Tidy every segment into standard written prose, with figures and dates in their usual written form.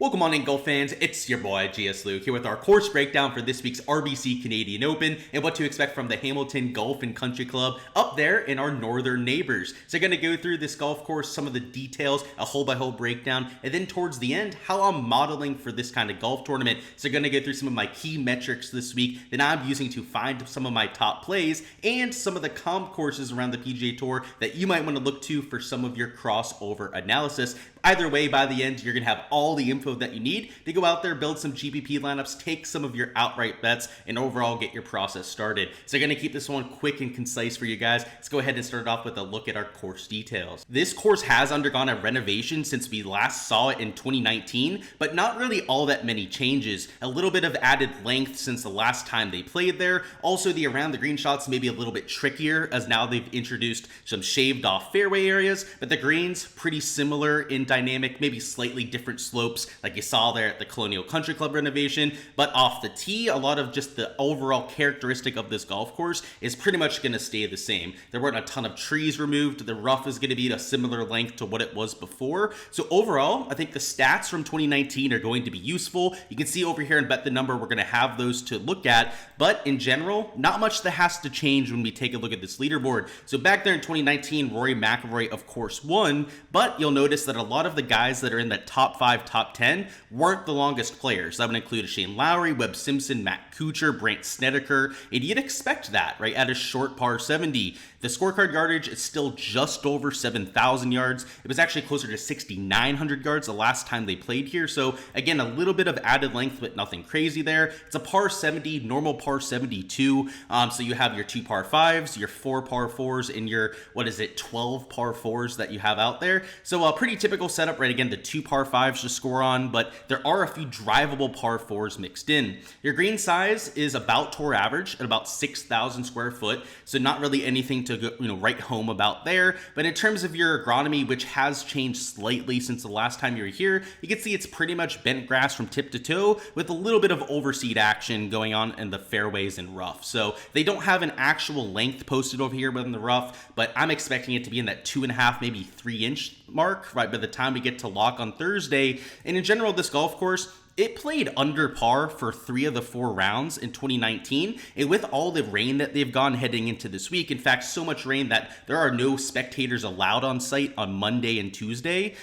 Welcome on in, golf fans. It's your boy Gsluke here with our course breakdown for this week's RBC Canadian Open and what to expect from the Hamilton Golf and Country Club up there in our northern neighbors. So going to go through this golf course, some of the details, a hole-by-hole breakdown, and then towards the end, how I'm modeling for this kind of golf tournament. So going to go through some of my key metrics this week that I'm using to find some of my top plays and some of the comp courses around the PGA Tour that you might want to look to for some of your crossover analysis. Either way, by the end, you're going to have all the info that you need to go out there, build some GPP lineups, take some of your outright bets, and overall get your process started. So I'm going to keep this one quick and concise for you guys. Let's go ahead and start off with a look at our course details. This course has undergone a renovation since we last saw it in 2019, but not really all that many changes. A little bit of added length since the last time they played there. Also, the around the green shots may be a little bit trickier as now they've introduced some shaved off fairway areas, but the greens pretty similar in dynamic, maybe slightly different slopes like you saw there at the Colonial Country Club renovation, but off the tee, a lot of just the overall characteristic of this golf course is pretty much going to stay the same. There weren't a ton of trees removed. The rough is going to be a similar length to what it was before. So overall, I think the stats from 2019 are going to be useful. You can see over here and bet the number, we're going to have those to look at, but in general, not much that has to change when we take a look at this leaderboard. So back there in 2019, Rory McIlroy of course won, but you'll notice that a lot of the guys that are in that top 5, top 10 weren't the longest players. That would include Shane Lowry, Webb Simpson, Matt Kuchar, Brandt Snedeker, and you'd expect that, right, at a short par 70. The scorecard yardage is still just over 7,000 yards. It was actually closer to 6,900 yards the last time they played here. So again, a little bit of added length, but nothing crazy there. It's a par 70, normal par 72. So you have your 2 par 5s, your 4 par 4s, and your, 12 par 4s that you have out there. So a pretty typical setup, right? Again, the 2 par 5s to score on, but there are a few drivable par 4s mixed in. Your green size is about tour average at about 6,000 square foot. So not really anything to go, write home about there. But in terms of your agronomy, which has changed slightly since the last time you were here, you can see it's pretty much bent grass from tip to toe with a little bit of overseed action going on in the fairways and rough. So they don't have an actual length posted over here within the rough, but I'm expecting it to be in that 2.5, maybe 3-inch mark, right, by the time we get to lock on Thursday. And in general, this golf course, it played under par for 3 of the 4 rounds in 2019, and with all the rain that they've gone heading into this week, in fact, so much rain that there are no spectators allowed on site on Monday and Tuesday,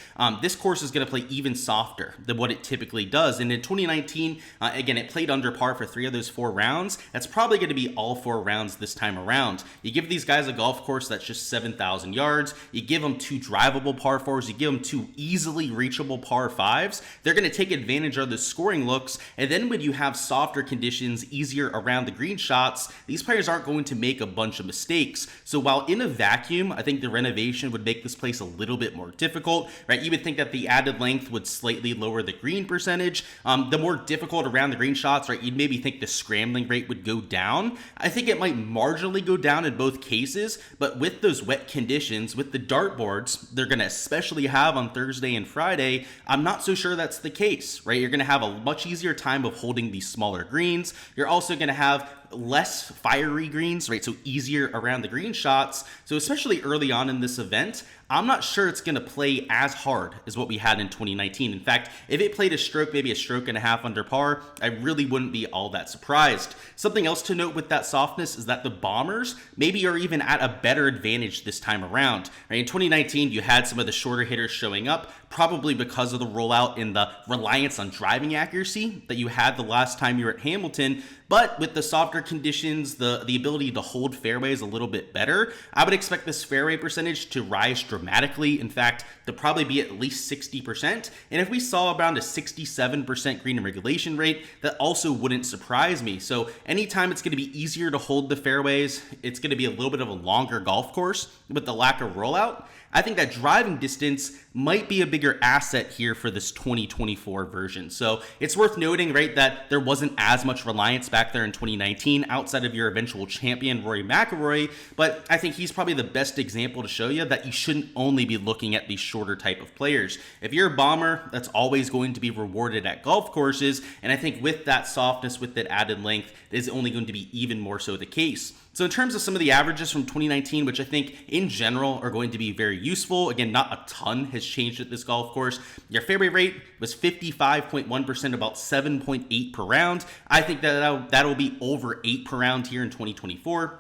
this course is going to play even softer than what it typically does. And in 2019, again, it played under par for 3 of those 4 rounds. That's probably going to be all 4 rounds this time around. You give these guys a golf course that's just 7,000 yards, you give them 2 drivable par 4s, you give them 2 easily reachable par 5s, they're going to take advantage of the scoring looks, and then when you have softer conditions, easier around the green shots, these players aren't going to make a bunch of mistakes. So while in a vacuum, I think the renovation would make this place a little bit more difficult, right? You would think that the added length would slightly lower the green percentage. The more difficult around the green shots, right, you'd maybe think the scrambling rate would go down. I think it might marginally go down in both cases, but with those wet conditions, with the dartboards they're going to especially have on Thursday and Friday, I'm not so sure that's the case, right? You're going to have a much easier time of holding these smaller greens. You're also going to have less fiery greens, right? So easier around the green shots. So especially early on in this event, I'm not sure it's going to play as hard as what we had in 2019. In fact, if it played a stroke, maybe a stroke and a half under par, I really wouldn't be all that surprised. Something else to note with that softness is that the Bombers maybe are even at a better advantage this time around. Right? In 2019, you had some of the shorter hitters showing up, probably because of the rollout and the reliance on driving accuracy that you had the last time you were at Hamilton. But with the softer conditions, the ability to hold fairways a little bit better, I would expect this fairway percentage to rise dramatically. In fact, to probably be at least 60%. And if we saw around a 67% green and regulation rate, that also wouldn't surprise me. So anytime it's going to be easier to hold the fairways, it's going to be a little bit of a longer golf course with the lack of rollout. I think that driving distance might be a bigger asset here for this 2024 version. So it's worth noting, right, that there wasn't as much reliance back there in 2019 outside of your eventual champion, Rory McIlroy, but I think he's probably the best example to show you that you shouldn't only be looking at these shorter type of players. If you're a bomber, that's always going to be rewarded at golf courses, and I think with that softness, with that added length, it is only going to be even more so the case. So in terms of some of the averages from 2019, which I think in general are going to be very useful, again, not a ton has changed at this golf course. Your fairway rate was 55.1%, about 7.8 per round. I think that that'll be over 8 per round here in 2024.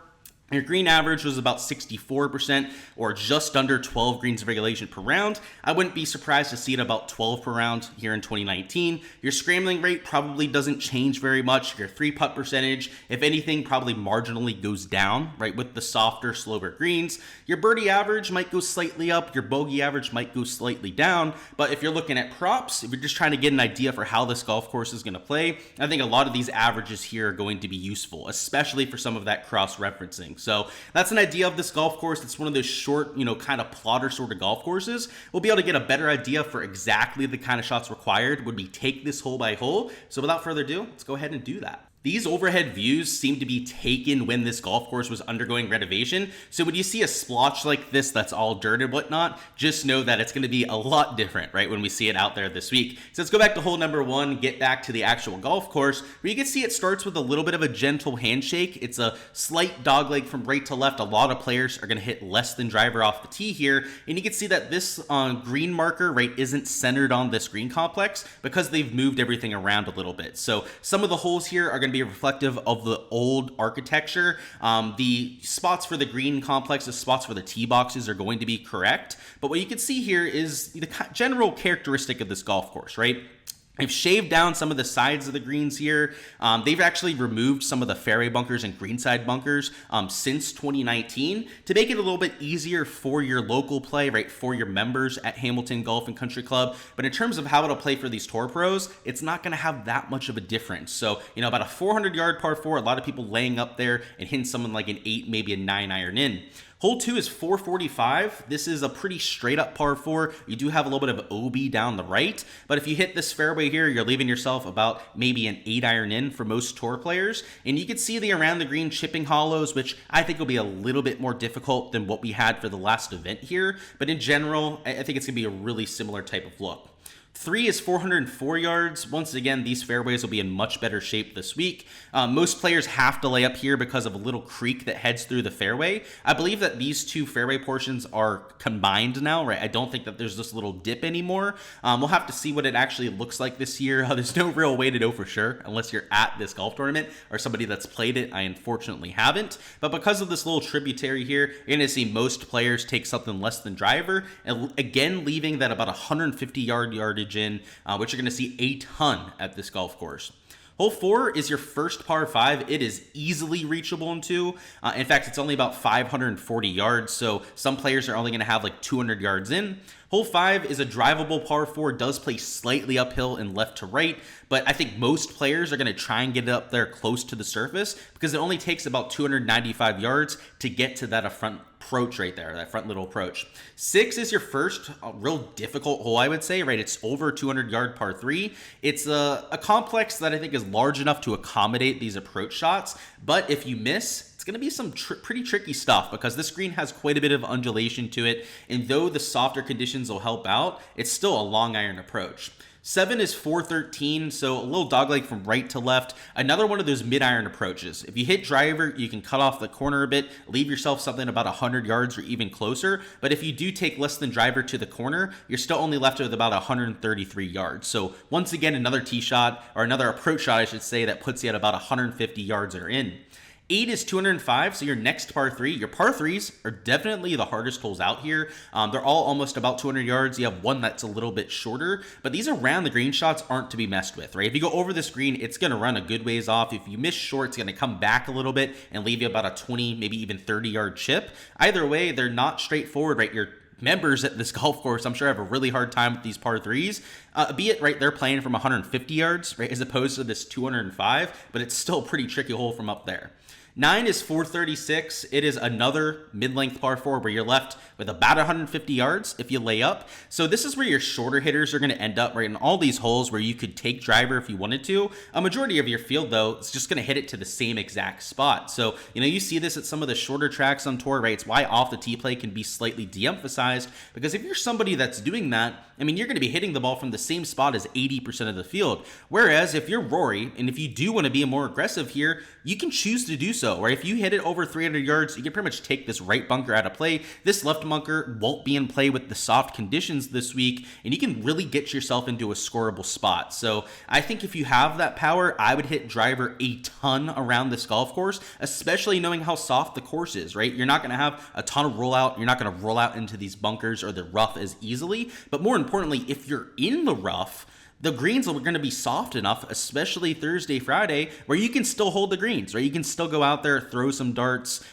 Your green average was about 64%, or just under 12 greens of regulation per round. I wouldn't be surprised to see it about 12 per round here in 2019. Your scrambling rate probably doesn't change very much. Your 3-putt percentage, if anything, probably marginally goes down, right, with the softer, slower greens. Your birdie average might go slightly up. Your bogey average might go slightly down. But if you're looking at props, if you're just trying to get an idea for how this golf course is going to play, I think a lot of these averages here are going to be useful, especially for some of that cross-referencing. So that's an idea of this golf course. It's one of those short, kind of plotter sort of golf courses. We'll be able to get a better idea for exactly the kind of shots required when we take this hole by hole. So without further ado, let's go ahead and do that. These overhead views seem to be taken when this golf course was undergoing renovation. So when you see a splotch like this that's all dirt and whatnot, just know that it's going to be a lot different, right, when we see it out there this week. So let's go back to hole number 1, get back to the actual golf course, where you can see it starts with a little bit of a gentle handshake. It's a slight dogleg from right to left. A lot of players are going to hit less than driver off the tee here. And you can see that this green marker, right, isn't centered on this green complex because they've moved everything around a little bit. So some of the holes here are going to be reflective of the old architecture. The spots for the green complex, the spots for the tee boxes are going to be correct. But what you can see here is the general characteristic of this golf course, right? They've shaved down some of the sides of the greens here. They've actually removed some of the fairway bunkers and greenside bunkers since 2019 to make it a little bit easier for your local play, right, for your members at Hamilton Golf and Country Club. But in terms of how it'll play for these tour pros, it's not going to have that much of a difference. So, about a 400-yard par 4, a lot of people laying up there and hitting someone like an 8, maybe a 9 iron in. Hole 2 is 445. This is a pretty straight up par 4. You do have a little bit of OB down the right, but if you hit this fairway here, you're leaving yourself about maybe an 8 iron in for most tour players. And you can see the around the green chipping hollows, which I think will be a little bit more difficult than what we had for the last event here. But in general, I think it's going to be a really similar type of look. 3 is 404 yards. Once again, these fairways will be in much better shape this week. Most players have to lay up here because of a little creek that heads through the fairway. I believe that these two fairway portions are combined now, right? I don't think that there's this little dip anymore. We'll have to see what it actually looks like this year. There's no real way to know for sure unless you're at this golf tournament or somebody that's played it. I unfortunately haven't. But because of this little tributary here, you're going to see most players take something less than driver. And again, leaving that about 150 yardage in, which you're going to see a ton at this golf course. Hole 4 is your first par 5. It is easily reachable in 2. In fact, it's only about 540 yards, so some players are only going to have like 200 yards in. Hole 5 is a drivable par 4, does play slightly uphill and left to right, but I think most players are going to try and get it up there close to the surface because it only takes about 295 yards to get to that front approach right there, that front little approach. 6 is your first real difficult hole, I would say, right? It's over 200-yard par 3. It's a complex that I think is large enough to accommodate these approach shots, but if you miss, it's going to be some pretty tricky stuff because this green has quite a bit of undulation to it, and though the softer conditions will help out, it's still a long iron approach. 7 is 413, so a little dogleg from right to left. Another one of those mid-iron approaches. If you hit driver, you can cut off the corner a bit, leave yourself something about 100 yards or even closer. But if you do take less than driver to the corner, you're still only left with about 133 yards. So once again, another tee shot, or another approach shot, I should say, that puts you at about 150 yards or in. 8 is 205, so your next par 3. Your par 3s are definitely the hardest holes out here. They're all almost about 200 yards. You have one that's a little bit shorter, but these around the green shots aren't to be messed with, right? If you go over this green, it's going to run a good ways off. If you miss short, it's going to come back a little bit and leave you about a 20, maybe even 30-yard chip. Either way, they're not straightforward, right? Your members at this golf course, I'm sure, have a really hard time with these par 3s, be it, right, they're playing from 150 yards, right, as opposed to this 205, but it's still a pretty tricky hole from up there. 9 is 436. It is another mid-length par 4 where you're left with about 150 yards if you lay up. So this is where your shorter hitters are going to end up, right, in all these holes where you could take driver if you wanted to. A majority of your field, though, is just going to hit it to the same exact spot. So, you see this at some of the shorter tracks on tour, right? It's why off the tee play can be slightly de-emphasized, because if you're somebody that's doing that, you're going to be hitting the ball from the same spot as 80% of the field. Whereas if you're Rory, and if you do want to be more aggressive here, you can choose to do so. so, right? If you hit it over 300 yards, you can pretty much take this right bunker out of play. This left bunker won't be in play with the soft conditions this week, and you can really get yourself into a scoreable spot. So I think if you have that power, I would hit driver a ton around this golf course, especially knowing how soft the course is, right? You're not going to have a ton of rollout. You're not going to roll out into these bunkers or the rough as easily. But more importantly, if you're in the rough, the greens are going to be soft enough, especially Thursday, Friday, where you can still hold the greens, right? You can still go out there, throw some darts.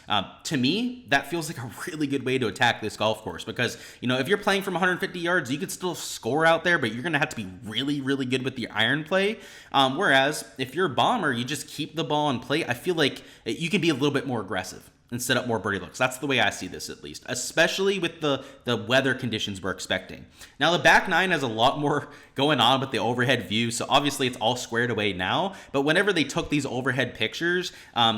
To me, that feels like a really good way to attack this golf course because, you know, if you're playing from 150 yards, you could still score out there, but you're going to have to be really, really good with the iron play. Whereas if you're a bomber, you just keep the ball in play. I feel like you can be a little bit more aggressive and set up more birdie looks. That's the way I see this, at least, especially with the weather conditions we're expecting. Now, the back nine has a lot more going on with the overhead view, so obviously it's all squared away now, but whenever they took these overhead pictures,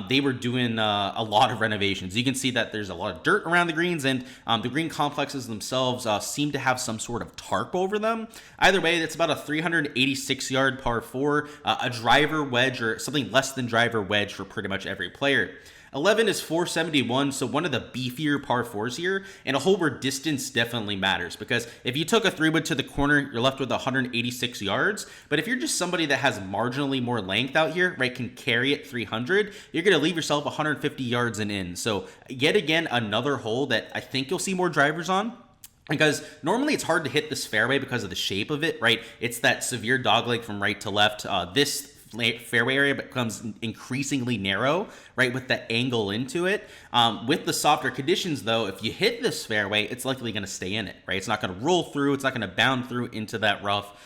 they were doing a lot of renovations. You can see that there's a lot of dirt around the greens, and the green complexes themselves seem to have some sort of tarp over them. Either way, it's about a 386-yard par 4, a driver wedge or something less than driver wedge for pretty much every player. 11 is 471, so one of the beefier par 4s here, and a hole where distance definitely matters, because if you took a 3-wood to the corner, you're left with 186 yards, but if you're just somebody that has marginally more length out here, right, can carry it 300, you're going to leave yourself 150 yards and in. So yet again, another hole that I think you'll see more drivers on. Because normally it's hard to hit this fairway because of the shape of it, right? It's that severe dogleg from right to left. This fairway area becomes increasingly narrow, right, with the angle into it. With the softer conditions, though, if you hit this fairway, it's likely going to stay in it, right? It's not going to roll through. It's not going to bound through into that rough,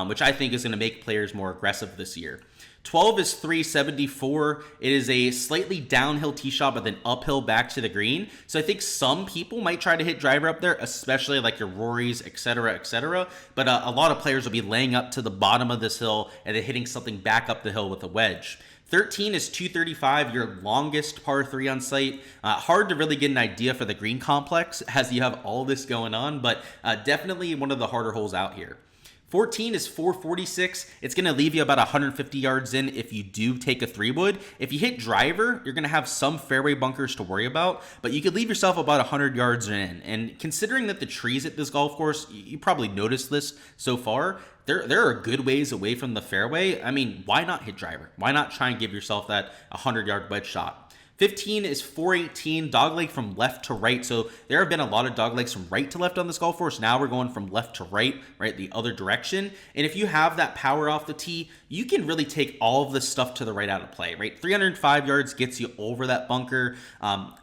which I think is going to make players more aggressive this year. 12 is 374. It is a slightly downhill tee shot, but then uphill back to the green. So I think some people might try to hit driver up there, especially like your Rorys, etc., etc. But a lot of players will be laying up to the bottom of this hill and then hitting something back up the hill with a wedge. 13 is 235, your longest par 3 on site. Hard to really get an idea for the green complex as you have all this going on, but definitely one of the harder holes out here. 14 is 446. It's going to leave you about 150 yards in if you do take a 3-wood. If you hit driver, you're going to have some fairway bunkers to worry about, but you could leave yourself about 100 yards in. And considering that the trees at this golf course, you probably noticed this so far, there are good ways away from the fairway. I mean, why not hit driver? Why not try and give yourself that 100-yard wedge shot? 15 is 418, dogleg from left to right. So there have been a lot of doglegs from right to left on this golf course. Now we're going from left to right, the other direction. And if you have that power off the tee, you can really take all of this stuff to the right out of play, right? 305 yards gets you over that bunker.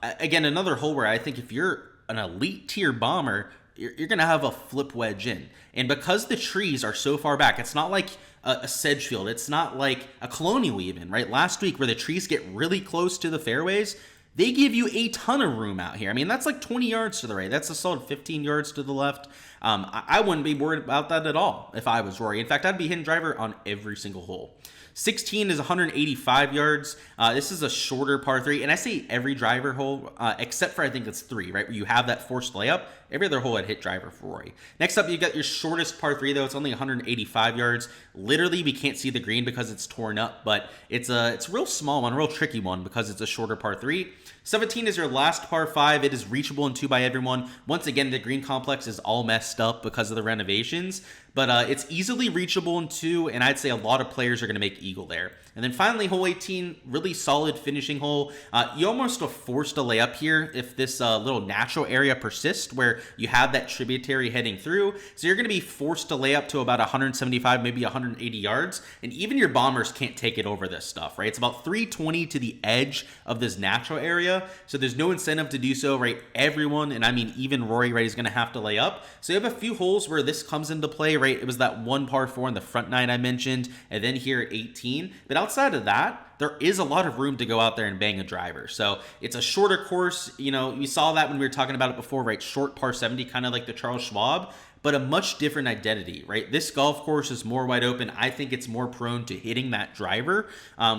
Again, another hole where I think if you're an elite tier bomber, you're going to have a flip wedge in. And because the trees are so far back, it's not like a sedge field. It's not like a colonial even, right? Last week where the trees get really close to the fairways, they give you a ton of room out here. I mean, that's like 20 yards to the right. That's a solid 15 yards to the left. I wouldn't be worried about that at all if I was Rory. In fact, I'd be hitting driver on every single hole. 16 is 185 yards. This is a shorter par 3, and I say every driver hole, except for I think it's 3, right, where you have that forced layup. Every other hole I'd hit driver for Rory. Next up, you got your shortest par 3, though. It's only 185 yards. Literally, we can't see the green because it's torn up, but it's a real small one, a real tricky one because it's a shorter par 3. 17 is your last par 5. It is reachable in 2 by everyone. Once again, the green complex is all messed up because of the renovations, but it's easily reachable in 2, and I'd say a lot of players are going to make eagle there. And then finally, hole 18, really solid finishing hole. You almost are forced to lay up here if this little natural area persists where you have that tributary heading through. So you're going to be forced to lay up to about 175, maybe 180 yards. And even your bombers can't take it over this stuff, right? It's about 320 to the edge of this natural area. So there's no incentive to do so, right? Everyone, and I mean even Rory, right, is going to have to lay up. So you have a few holes where this comes into play, right? It was that one par 4 in the front 9 I mentioned, and then here at 18. But outside of that, there is a lot of room to go out there and bang a driver. So it's a shorter course. You know, we saw that when we were talking about it before, right? Short par 70, kind of like the Charles Schwab. but a much different identity, right? This golf course is more wide open. I think it's more prone to hitting that driver,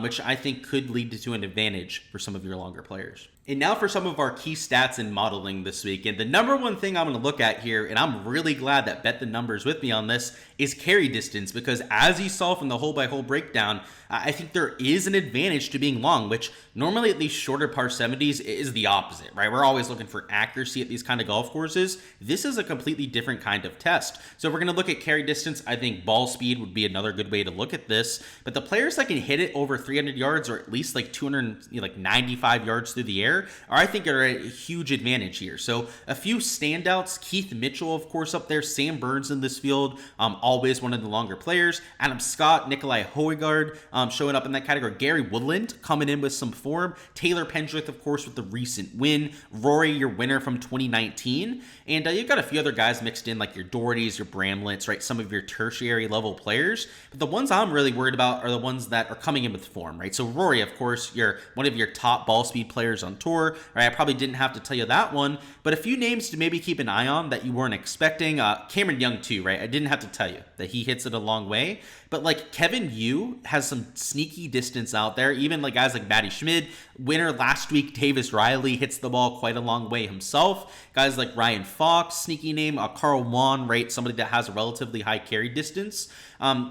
which I think could lead to an advantage for some of your longer players. And now for some of our key stats in modeling this week. And the number one thing I'm going to look at here, and I'm really glad that Bet the Numbers with me on this, is carry distance, because as you saw from the hole-by-hole breakdown, I think there is an advantage to being long, which normally at these shorter par 70s is the opposite, right? We're always looking for accuracy at these kind of golf courses. This is a completely different kind of test. So if we're going to look at carry distance, I think ball speed would be another good way to look at this. But the players that can hit it over 300 yards or at least like 295 yards through the air I think are a huge advantage here. So a few standouts: Keith Mitchell, of course, up there. Sam Burns in this field, always one of the longer players. Adam Scott, Nikolai Højgaard showing up in that category. Gary Woodland coming in with some form. Taylor Pendrith, of course, with the recent win. Rory, your winner from 2019. And you've got a few other guys mixed in, like your Dohertys, your Bramletts, right? Some of your tertiary level players. But the ones I'm really worried about are the ones that are coming in with form, right? So Rory, of course, you're one of your top ball speed players on tour. Right, I probably didn't have to tell you that one, but a few names to maybe keep an eye on that you weren't expecting. Cameron Young too, right? I didn't have to tell you that he hits it a long way, but like Kevin Yu has some sneaky distance out there. Even like guys like Matty Schmid, winner last week, Davis Riley hits the ball quite a long way himself. Guys like Ryan Fox, sneaky name. Carl Wan, right? Somebody that has a relatively high carry distance.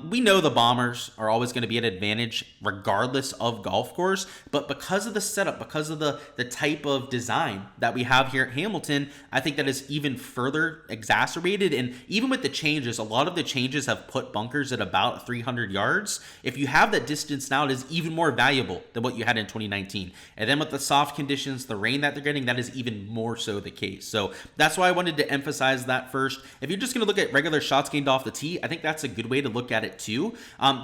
We know the Bombers are always going to be an advantage regardless of golf course, but because of the setup, because of the type of design that we have here at Hamilton, I think that is even further exacerbated. And even with the changes, a lot of the changes have put bunkers at about 300 yards. If you have that distance now, it is even more valuable than what you had in 2019. And then with the soft conditions, the rain that they're getting, that is even more so the case. So that's why I wanted to emphasize that first. If you're just going to look at regular shots gained off the tee, I think that's a good way to look at it too.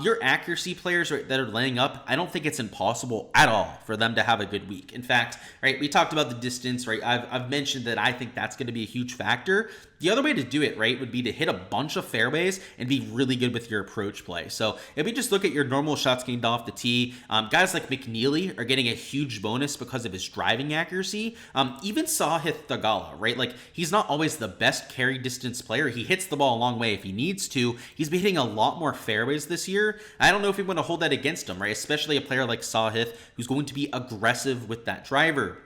Your accuracy players that are laying up, I don't think it's impossible at all for them to have a good week. In fact, right, we talked about the distance, right? I've mentioned that I think that's going to be a huge factor. The other way to do it, right, would be to hit a bunch of fairways and be really good with your approach play. So if we just look at your normal shots gained off the tee, guys like McNeely are getting a huge bonus because of his driving accuracy. Even Sahith Theegala, right? Like, he's not always the best carry distance player. He hits the ball a long way if he needs to. He's been hitting a lot more fairways this year. I don't know if we want to hold that against him, right? Especially a player like Sahith, who's going to be aggressive with that driver.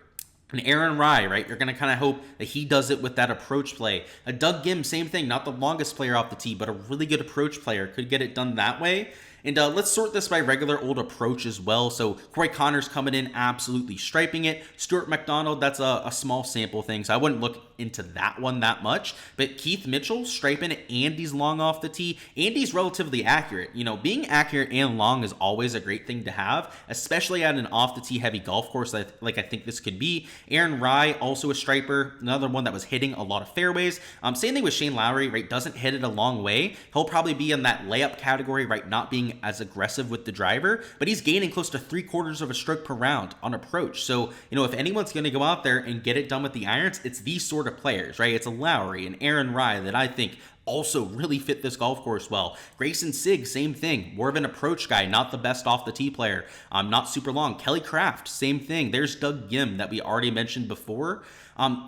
And Aaron Rye, right? You're going to kind of hope that he does it with that approach play. Doug Gim, same thing. Not the longest player off the tee, but a really good approach player. Could get it done that way. And let's sort this by regular old approach as well. So Corey Connors coming in, absolutely striping it. Stuart McDonald, that's a small sample thing, so I wouldn't look into that one that much. But Keith Mitchell, striping it, Andy's long off the tee. Andy's relatively accurate. You know, being accurate and long is always a great thing to have, especially at an off-the-tee heavy golf course like I think this could be. Aaron Rye, also a striper, another one that was hitting a lot of fairways. Same thing with Shane Lowry, right? Doesn't hit it a long way. He'll probably be in that layup category, right? Not being as aggressive with the driver, but he's gaining close to 3/4 of a stroke per round on approach. So, you know, if anyone's going to go out there and get it done with the irons, it's these sort of players, right? It's a Lowry and Aaron Rye that I think also really fit this golf course well. Grayson Sigg, same thing. More of an approach guy, not the best off the tee player. Not super long. Kelly Craft, same thing. There's Doug Gim that we already mentioned before.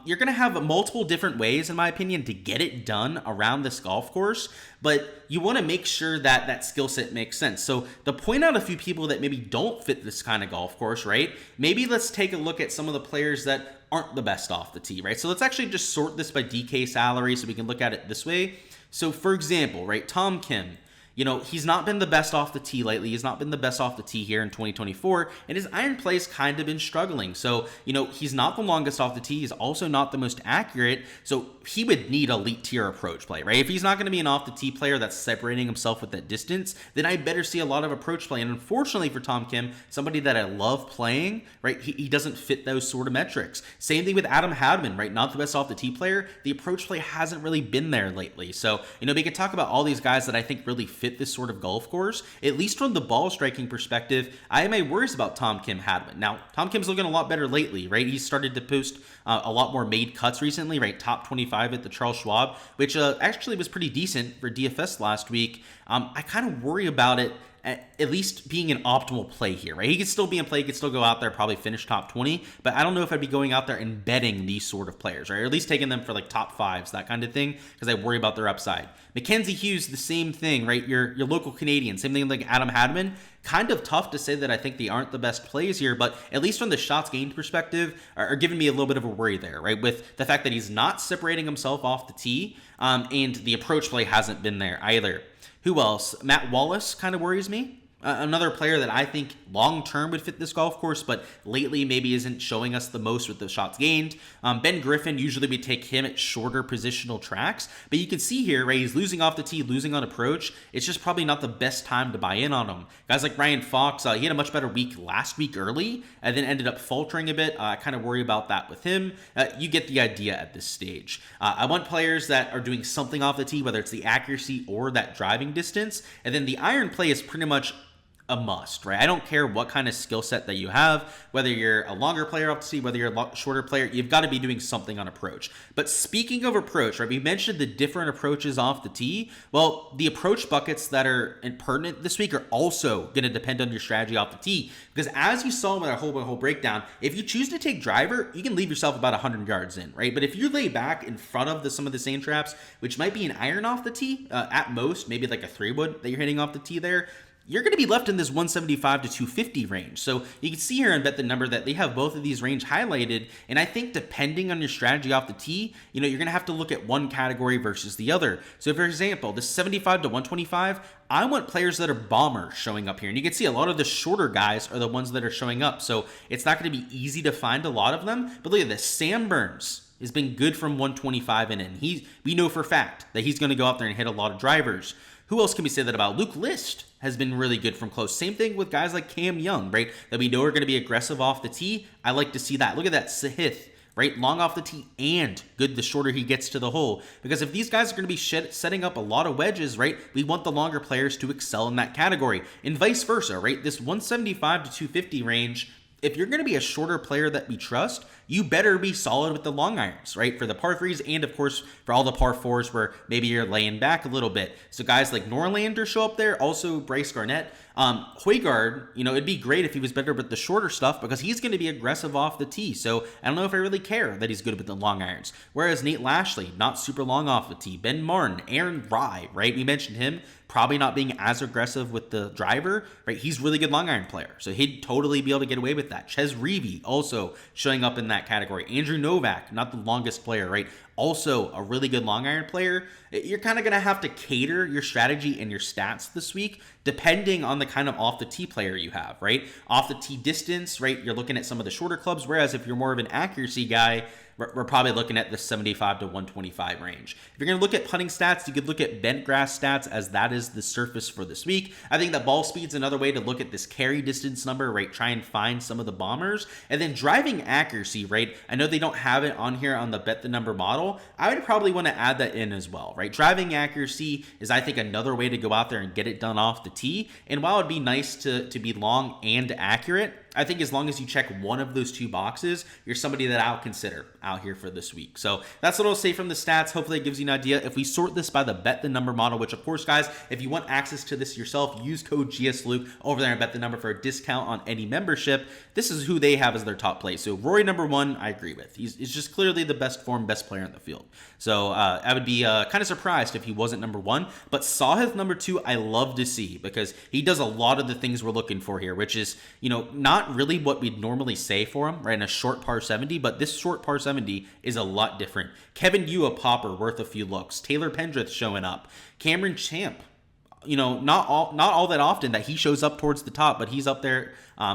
You're going to have multiple different ways, in my opinion, to get it done around this golf course, but you want to make sure that that skill set makes sense. So to point out a few people that maybe don't fit this kind of golf course, right? Maybe let's take a look at some of the players that aren't the best off the tee, right? So let's actually just sort this by DK salary so we can look at it this way. So for example, right, Tom Kim, you know, he's not been the best off the tee lately. He's not been the best off the tee here in 2024, and his iron play's kind of been struggling. So, you know, he's not the longest off the tee. He's also not the most accurate. So he would need elite tier approach play, right? If he's not going to be an off the tee player that's separating himself with that distance, then I better see a lot of approach play. And unfortunately for Tom Kim, somebody that I love playing, right, he doesn't fit those sort of metrics. Same thing with Adam Hadman, right? Not the best off the tee player. The approach play hasn't really been there lately. So, you know, we could talk about all these guys that I think really fit this sort of golf course. At least from the ball striking perspective, I have my worries about Tom Kim Hadman. Now, Tom Kim's looking a lot better lately, right? He's started to post a lot more made cuts recently, right? Top 25 at the Charles Schwab, which actually was pretty decent for DFS last week. I kind of worry about it at least being an optimal play here, right? He could still be in play, he could still go out there, probably finish top 20, but I don't know if I'd be going out there and betting these sort of players, right? Or at least taking them for like top fives, that kind of thing, because I worry about their upside. Mackenzie Hughes, the same thing, right? Your local Canadian, same thing like Adam Hadman. Kind of tough to say that I think they aren't the best plays here, but at least from the shots gained perspective, are giving me a little bit of a worry there, right? With the fact that he's not separating himself off the tee, and the approach play hasn't been there either. Who else? Matt Wallace kind of worries me. Another player that I think long-term would fit this golf course, but lately maybe isn't showing us the most with the shots gained. Ben Griffin, usually we take him at shorter positional tracks, but you can see here, right, he's losing off the tee, losing on approach. It's just probably not the best time to buy in on him. Guys like Ryan Fox, he had a much better week last week early, and then ended up faltering a bit. I kind of worry about that with him. You get the idea at this stage. I want players that are doing something off the tee, whether it's the accuracy or that driving distance, and then the iron play is pretty much a must, right? I don't care what kind of skill set that you have, whether you're a longer player off the tee, whether you're a shorter player, you've got to be doing something on approach. But speaking of approach, right, we mentioned the different approaches off the tee. Well, the approach buckets that are pertinent this week are also going to depend on your strategy off the tee, because as you saw with our whole breakdown, if you choose to take driver, you can leave yourself about 100 yards in, right? But if you lay back in front of some of the same traps, which might be an iron off the tee, at most, maybe like a 3-wood that you're hitting off the tee there, you're going to be left in this 175 to 250 range. So you can see here and Bet the Number that they have both of these range highlighted. And I think depending on your strategy off the tee, you're going to have to look at one category versus the other. So for example, this 75 to 125, I want players that are bombers showing up here. And you can see a lot of the shorter guys are the ones that are showing up. So it's not going to be easy to find a lot of them. But look at this, Sam Burns has been good from 125 and in. We know for a fact that he's going to go out there and hit a lot of drivers. Who else can we say that about? Luke List has been really good from close. Same thing with guys like Cam Young, right? That we know are going to be aggressive off the tee. I like to see that. Look at that Sahith, right? Long off the tee and good the shorter he gets to the hole. Because if these guys are going to be setting up a lot of wedges, right? We want the longer players to excel in that category. And vice versa, right? This 175 to 250 range, if you're going to be a shorter player that we trust, you better be solid with the long irons, right? For the par threes and, of course, for all the par fours where maybe you're laying back a little bit. So guys like Norlander show up there, also Bryce Garnett. Højgaard, it'd be great if he was better with the shorter stuff because he's going to be aggressive off the tee. So I don't know if I really care that he's good with the long irons. Whereas Nate Lashley, not super long off the tee. Ben Martin, Aaron Rye, right? We mentioned him probably not being as aggressive with the driver, right? He's a really good long iron player. So he'd totally be able to get away with that. Ches Reavie also showing up in that category. Andrew Novak, not the longest player, right? Also a really good long iron player. You're kind of going to have to cater your strategy and your stats this week depending on the kind of off the tee player you have, right? Off the tee distance, right? You're looking at some of the shorter clubs, whereas if you're more of an accuracy guy, we're probably looking at the 75 to 125 range. If you're going to look at putting stats, you could look at bent grass stats as that is the surface for this week. I think that ball speed's another way to look at this carry distance number, right? Try and find some of the bombers. And then driving accuracy, right? I know they don't have it on here on the Bet the Number model. I would probably want to add that in as well, right? Driving accuracy is, I think, another way to go out there and get it done off the tee. And while it'd be nice to be long and accurate, I think as long as you check one of those two boxes, you're somebody that I'll consider out here for this week. So that's what I'll say from the stats. Hopefully it gives you an idea. If we sort this by the Bet the Number model, which of course, guys, if you want access to this yourself, use code Gsluke over there and Bet the Number for a discount on any membership. This is who they have as their top play. So Rory number 1, I agree with. He's just clearly the best form, best player in the field. So I would be kind of surprised if he wasn't number 1. But Sahith number 2, I love to see because he does a lot of the things we're looking for here, which is, not really what we'd normally say for him, right? In a short par 70, but this short par 70 is a lot different. Kevin Yu, a popper worth a few looks. Taylor Pendrith showing up. Cameron Champ, not all that often that he shows up towards the top, but he's up there.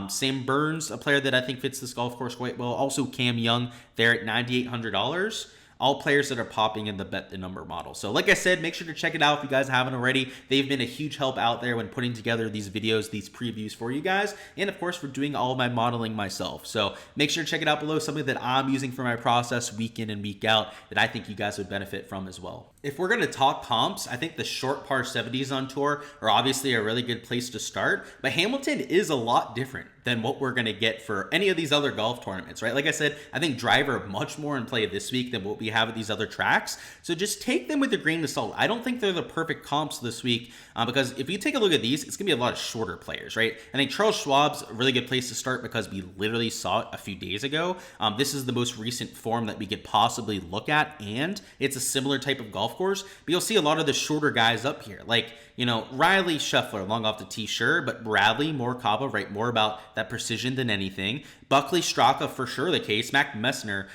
Sam Burns, a player that I think fits this golf course quite well. Also Cam Young there at $9,800. All players that are popping in the Bet the Number model. So like I said, make sure to check it out if you guys haven't already. They've been a huge help out there when putting together these videos, these previews for you guys, and of course for doing all of my modeling myself. So make sure to check it out below, something that I'm using for my process week in and week out that I think you guys would benefit from as well. If we're going to talk comps, I think the short par 70s on tour are obviously a really good place to start, but Hamilton is a lot different than what we're going to get for any of these other golf tournaments, right? Like I said, I think driver much more in play this week than what we have at these other tracks. So just take them with a grain of salt. I don't think they're the perfect comps this week because if you take a look at these, it's going to be a lot of shorter players, right? I think Charles Schwab's a really good place to start because we literally saw it a few days ago. This is the most recent form that we could possibly look at, and it's a similar type of golf course, but you'll see a lot of the shorter guys up here, like, you know, Riley Scheffler, long off the tee, sure, but Bradley, Morikawa, right, more about that precision than anything. Buckley, Straka, for sure the case. Mac Messner,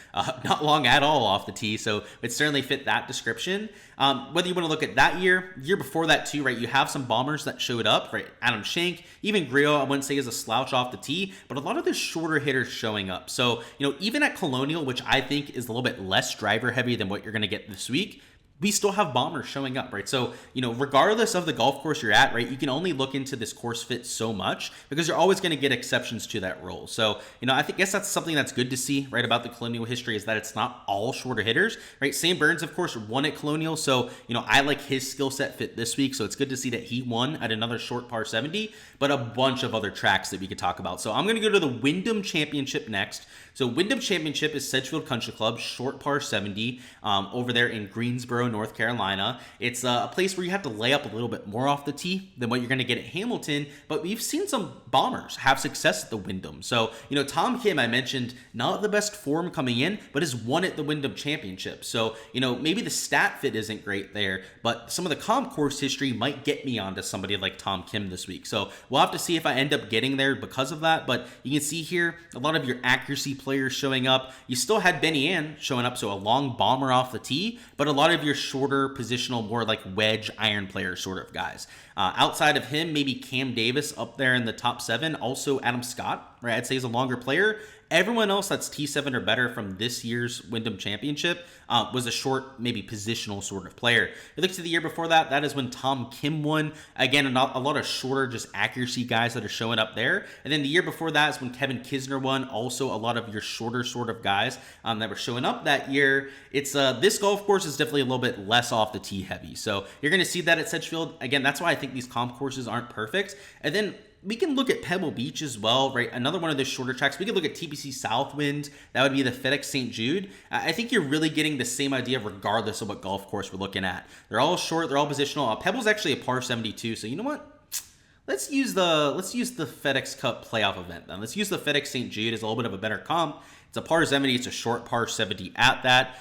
not long at all off the tee, so it certainly fit that description. Whether you want to look at that year before that too, right, you have some bombers that showed up, right? Adam Schenk, even Grillo, I wouldn't say is a slouch off the tee, but a lot of the shorter hitters showing up. So, you know, even at Colonial, which I think is a little bit less driver heavy than what you're going to get this week, we still have bombers showing up, right? So, you know, regardless of the golf course you're at, right, you can only look into this course fit so much because you're always going to get exceptions to that rule. So, you know, guess that's something that's good to see, right, about the Colonial history is that it's not all shorter hitters, right? Sam Burns, of course, won at Colonial. So, you know, I like his skill set fit this week. So it's good to see that he won at another short par 70, but a bunch of other tracks that we could talk about. So I'm going to go to the Wyndham Championship next. So Wyndham Championship is Sedgefield Country Club, short par 70 over there in Greensboro, North Carolina. It's a place where you have to lay up a little bit more off the tee than what you're going to get at Hamilton, but we've seen some bombers have success at the Wyndham. So, you know, Tom Kim, I mentioned, not the best form coming in, but has won at the Wyndham Championship. So, you know, maybe the stat fit isn't great there, but some of the comp course history might get me onto somebody like Tom Kim this week. So we'll have to see if I end up getting there because of that, but you can see here a lot of your accuracy players showing up. You still had Benny Ann showing up, so a long bomber off the tee, but a lot of your shorter positional, more like wedge iron player sort of guys. Outside of him, maybe Cam Davis up there in the top 7. Also Adam Scott, right? I'd say he's a longer player. Everyone else that's T7 or better from this year's Wyndham Championship was a short, maybe positional sort of player. You look to the year before that, that is when Tom Kim won. Again, a lot of shorter, just accuracy guys that are showing up there. And then the year before that is when Kevin Kisner won. Also, a lot of your shorter sort of guys that were showing up that year. It's this golf course is definitely a little bit less off the tee heavy. So you're going to see that at Sedgefield. Again, that's why I think these comp courses aren't perfect. And then we can look at Pebble Beach as well, right? Another one of those shorter tracks. We could look at TPC Southwind. That would be the FedEx St. Jude. I think you're really getting the same idea regardless of what golf course we're looking at. They're all short. They're all positional. Pebble's actually a par 72. So you know what? Let's use the FedEx Cup playoff event then. Let's use the FedEx St. Jude as a little bit of a better comp. It's a par 70. It's a short par 70 at that.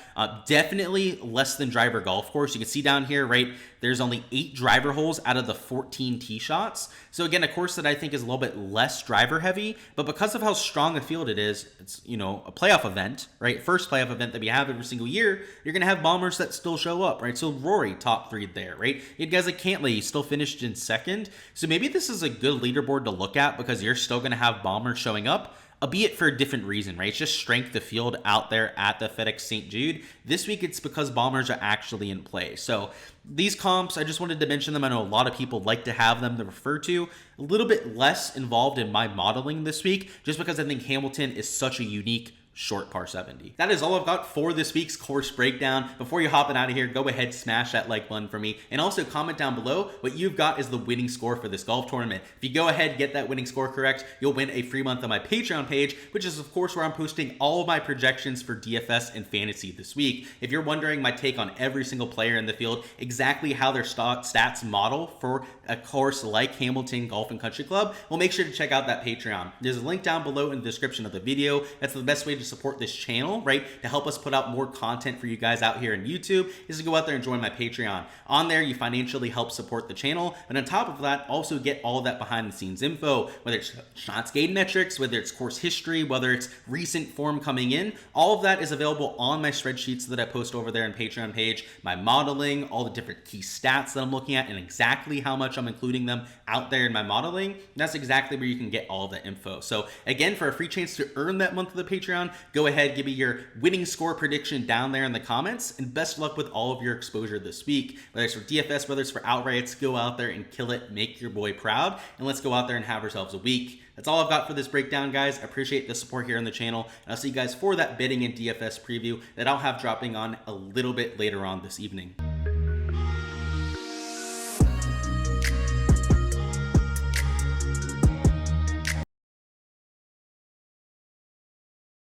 Definitely less than driver golf course. You can see down here, right, there's only 8 driver holes out of the 14 tee shots. So again, a course that I think is a little bit less driver heavy, but because of how strong a field it is, it's, you know, a playoff event, right? First playoff event that we have every single year, you're going to have bombers that still show up, right? So Rory, top 3 there, right? You had guys like Cantley, still finished in second. So maybe this is a good leaderboard to look at because you're still going to have bombers showing up, albeit for a different reason, right? It's just strength of field out there at the FedEx St. Jude. This week, it's because bombers are actually in play. So these comps, I just wanted to mention them. I know a lot of people like to have them to refer to. A little bit less involved in my modeling this week, just because I think Hamilton is such a unique short par 70. That is all I've got for this week's course breakdown. Before you hopping out of here, go ahead, smash that like button for me, and also comment down below what you've got is the winning score for this golf tournament. If you go ahead, get that winning score correct, you'll win a free month on my Patreon page, which is of course where I'm posting all of my projections for DFS and fantasy this week. If you're wondering my take on every single player in the field, exactly how their stats model for a course like Hamilton Golf and Country Club, well, make sure to check out that Patreon. There's a link down below in the description of the video. That's the best way to support this channel, right? To help us put out more content for you guys out here in YouTube is to go out there and join my Patreon. On there, you financially help support the channel, and on top of that, also get all of that behind the scenes info, whether it's shots gained metrics, whether it's course history, whether it's recent form coming in. All of that is available on my spreadsheets that I post over there on Patreon page, my modeling, all the different key stats that I'm looking at, and exactly how much I'm including them out there in my modeling. That's exactly where you can get all of that info. So again, for a free chance to earn that month of the Patreon, go ahead, give me your winning score prediction down there in the comments, and best luck with all of your exposure this week. Whether it's for DFS, whether it's for outrights, go out there and kill it, make your boy proud, and let's go out there and have ourselves a week. That's all I've got for this breakdown, guys. I appreciate the support here on the channel, and I'll see you guys for that bidding and DFS preview that I'll have dropping on a little bit later on this evening.